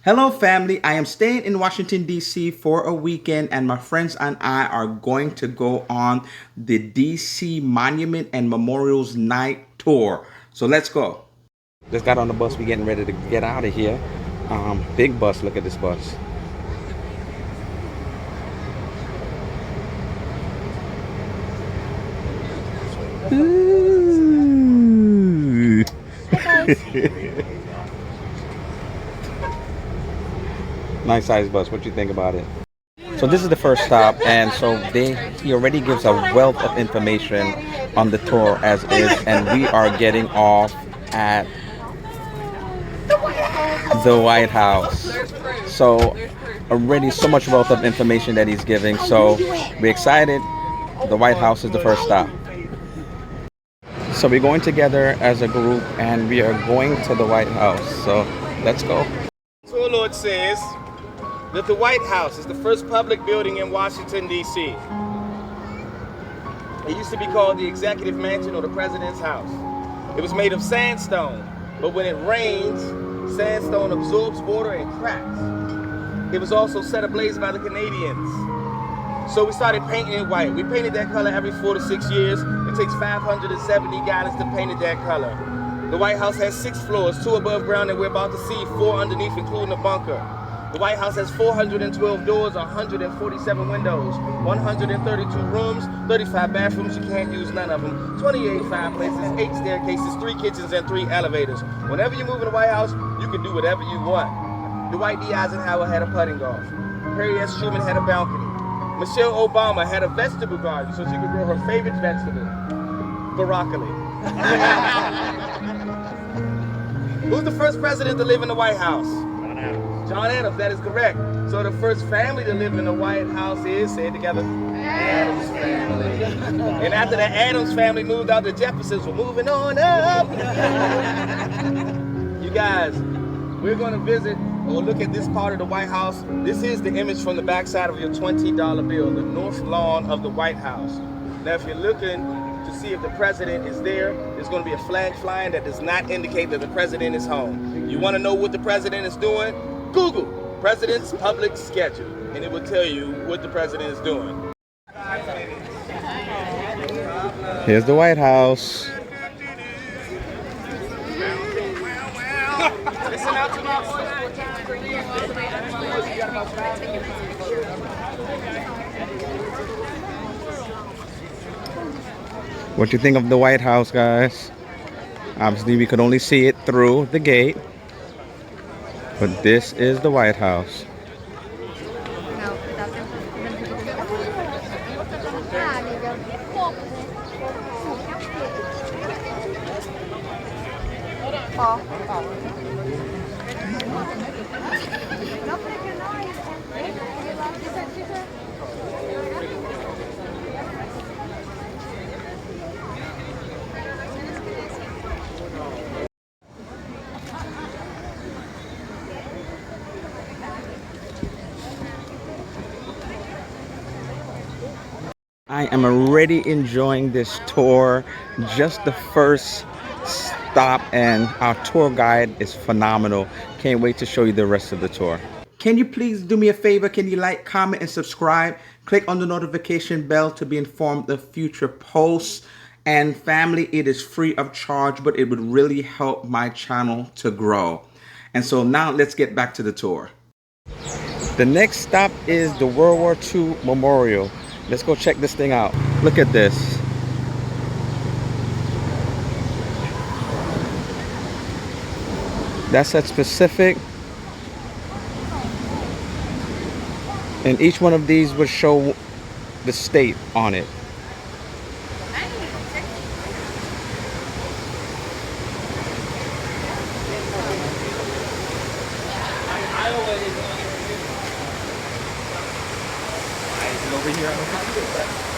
Hello, family. I am staying in Washington, D.C. for a weekend, and my friends and I are going to go on the D.C. Monument and Memorials Night Tour. So let's go. Just got on the bus. We're getting ready to get out of here. Big bus. Look at this bus. Ooh. Nice size bus. What you think about it? So this is the first stop, and so he already gives a wealth of information on the tour as is, and we are getting off at the White House. So already so much wealth of information that he's giving. So we're excited. The White House is the first stop. So we're going together as a group, and we are going to the White House. So let's go. Tour Lord says that the White House is the first public building in Washington, D.C. It used to be called the Executive Mansion or the President's House. It was made of sandstone, but when it rains, sandstone absorbs water and cracks. It was also set ablaze by the Canadians. So we started painting it white. We painted that color every 4 to 6 years. It takes 570 gallons to paint it that color. The White House has 6 floors, 2 above ground, and we're about to see 4 underneath, including a bunker. The White House has 412 doors, 147 windows, 132 rooms, 35 bathrooms, you can't use none of them, 28 fireplaces, 8 staircases, 3 kitchens, and 3 elevators. Whenever you move in the White House, you can do whatever you want. Dwight D. Eisenhower had a putting golf. Harry S. Truman had a balcony. Michelle Obama had a vegetable garden so she could grow her favorite vegetable, broccoli. Who's the first president to live in the White House? John Adams, that is correct. So the first family to live in the White House is, say it together, Adams family. And after the Adams family moved out, the Jeffersons were moving on up. You guys, we're going to visit or look at this part of the White House. This is the image from the backside of your $20 bill, the north lawn of the White House. Now, if you're looking to see if the president is there, there's going to be a flag flying that does not indicate that the president is home. You want to know what the president is doing? Google President's Public Schedule, and it will tell you what the president is doing. Here's the White House. What do you think of the White House, guys? Obviously, we could only see it through the gate. But this is the White House. I am already enjoying this tour. Just the first stop, and our tour guide is phenomenal. Can't wait to show you the rest of the tour. Can you please do me a favor? Can you like, comment, and subscribe? Click on the notification bell to be informed of future posts. And family, it is free of charge, but it would really help my channel to grow. And so now let's get back to the tour. The next stop is the World War II Memorial. Let's go check this thing out. Look at this. That's at specific. And each one of these would show the state on it. Over here.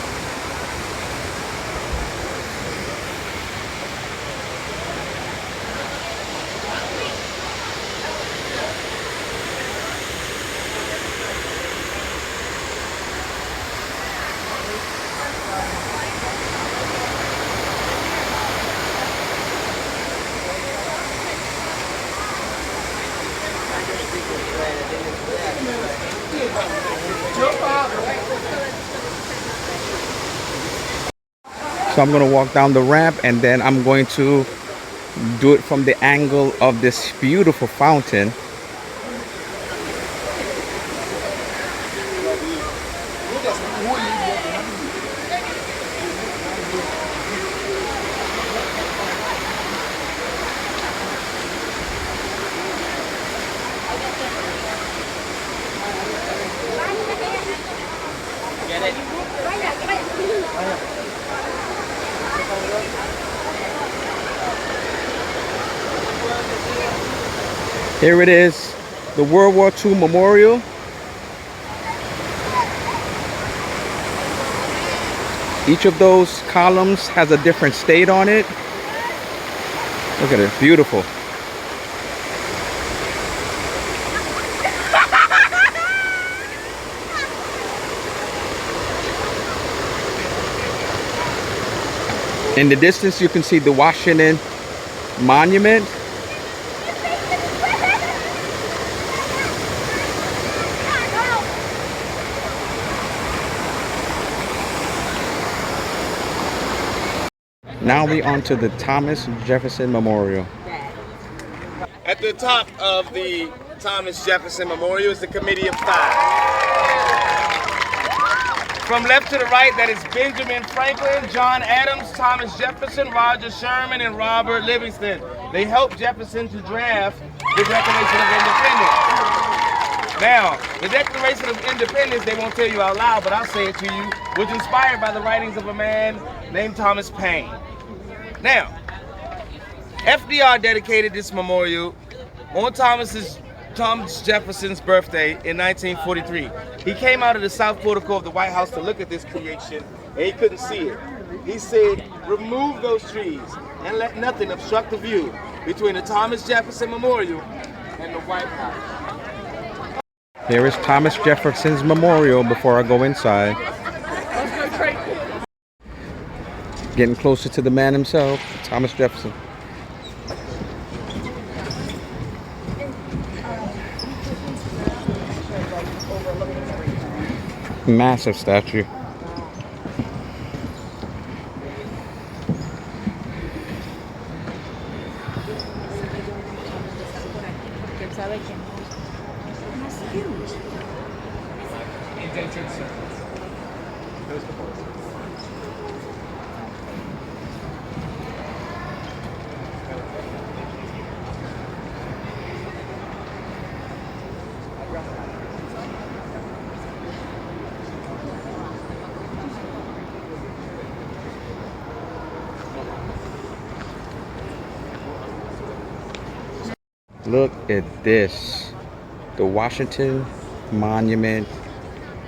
So I'm gonna walk down the ramp and then I'm going to do it from the angle of this beautiful fountain. Here it is, the World War II Memorial. Each of those columns has a different state on it. Look at it, beautiful. In the distance, you can see the Washington Monument. Now we on to the Thomas Jefferson Memorial. At the top of the Thomas Jefferson Memorial is the Committee of Five. From left to the right, that is Benjamin Franklin, John Adams, Thomas Jefferson, Roger Sherman, and Robert Livingston. They helped Jefferson to draft the Declaration of Independence. Now, the Declaration of Independence, they won't tell you out loud, but I'll say it to you, was inspired by the writings of a man named Thomas Paine. Now, FDR dedicated this memorial on Thomas Jefferson's birthday in 1943. He came out of the south portico of the White House to look at this creation, and he couldn't see it. He said, remove those trees and let nothing obstruct the view between the Thomas Jefferson Memorial and the White House. Here is Thomas Jefferson's memorial before I go inside. Getting closer to the man himself, Thomas Jefferson. Massive statue. Look at this. The Washington Monument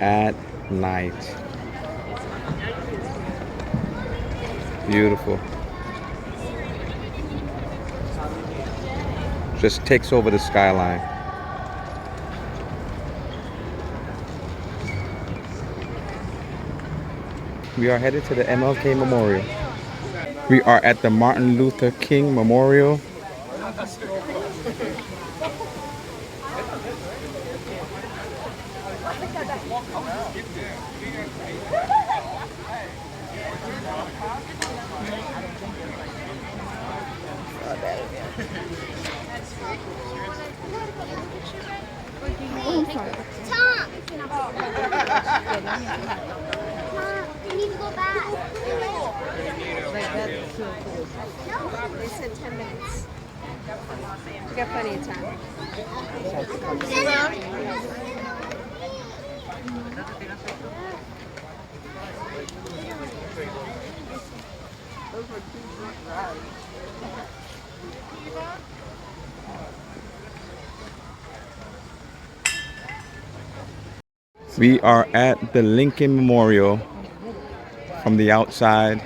at night. Beautiful. Just takes over the skyline. We are headed to the MLK Memorial. We are at the Martin Luther King Memorial. Tom! We need to go back. No, they said 10 minutes. We got plenty of time. We are at the Lincoln Memorial. From the outside,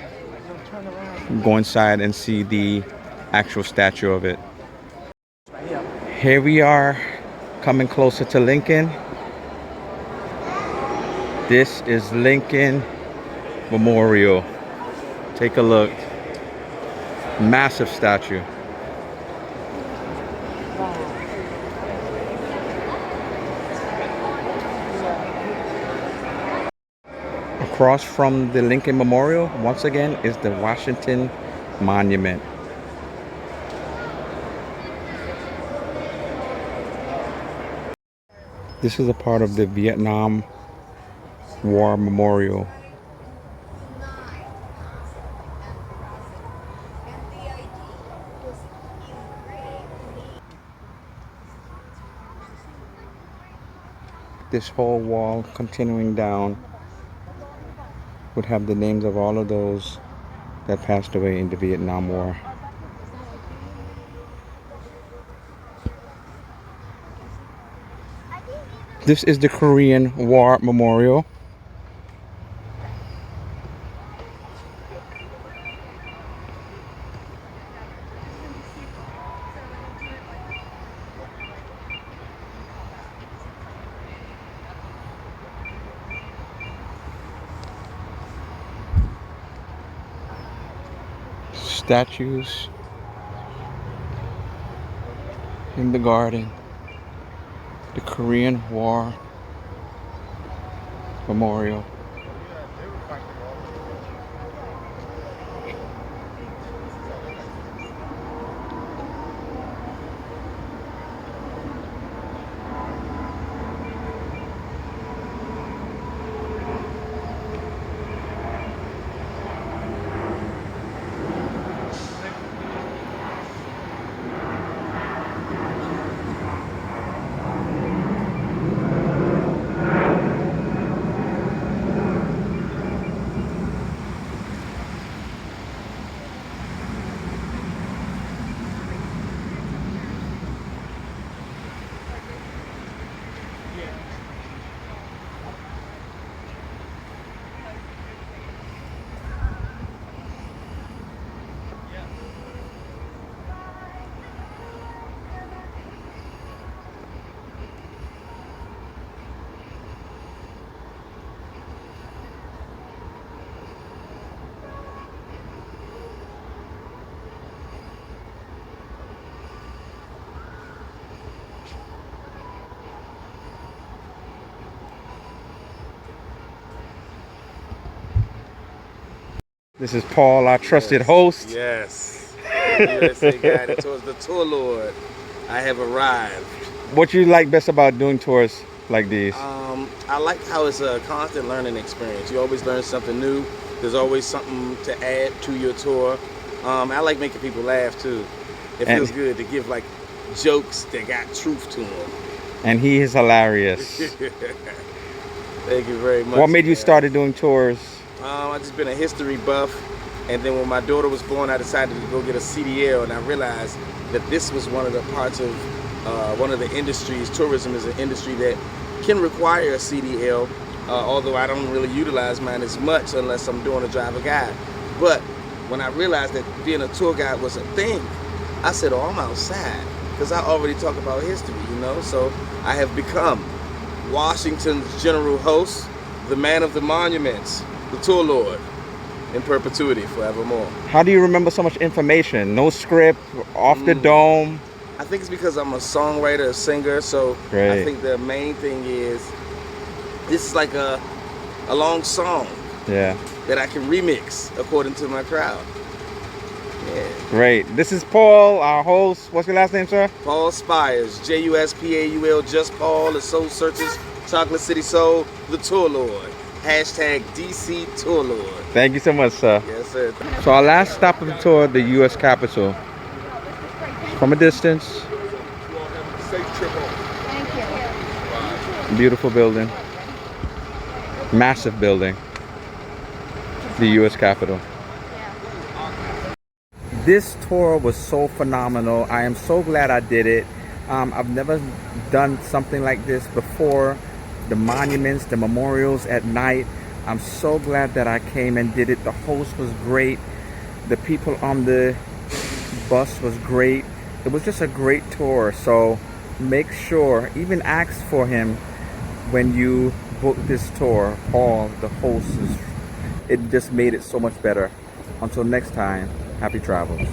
go inside and see the actual statue of it. Here we are coming closer to Lincoln. This is Lincoln Memorial. Take a look. Massive statue. Across from the Lincoln Memorial, once again, is the Washington Monument. This is a part of the Vietnam War Memorial. This whole wall continuing down would have the names of all of those that passed away in the Vietnam War. This is the Korean War Memorial. Statues in the garden. The Korean War Memorial. This is Paul, our trusted host. Yes. USA Guided Tours, the tour lord. I have arrived. What you like best about doing tours like these? I like how it's a constant learning experience. You always learn something new. There's always something to add to your tour. I like making people laugh too. It feels good to give like jokes that got truth to them. And he is hilarious. Thank you very much. What made you started doing tours? I just been a history buff, and then when my daughter was born, I decided to go get a CDL, and I realized that this was one of the parts of one of the industries. Tourism is an industry that can require a CDL, although I don't really utilize mine as much unless I'm doing a driver guide. But when I realized that being a tour guide was a thing, I said, oh, I'm outside, because I already talk about history, you know? So I have become Washington's general host, the man of the monuments, the tour lord, in perpetuity, forevermore. How do you remember so much information? No script, off the dome? I think it's because I'm a songwriter, a singer, so Great. I think the main thing is this is like a long song that I can remix according to my crowd. Yeah. Great. This is Paul, our host. What's your last name, sir? Paul Spires, J-U-S-P-A-U-L, just Paul, the Soul Searchers, Chocolate City Soul, the Tour Lord. Hashtag DC Tour Lord. Thank you so much, sir. Yes, sir. So our last stop of the tour, the U.S. Capitol. From a distance, Thank you. beautiful building, massive building, the U.S. Capitol. This tour was so phenomenal. I am so glad I did it. I've never done something like this before. The monuments, the memorials at night. I'm so glad that I came and did it. The host was great. The people on the bus was great. It was just a great tour. So make sure, even ask for him when you book this tour. Paul, the host, it just made it so much better. Until next time, happy travels.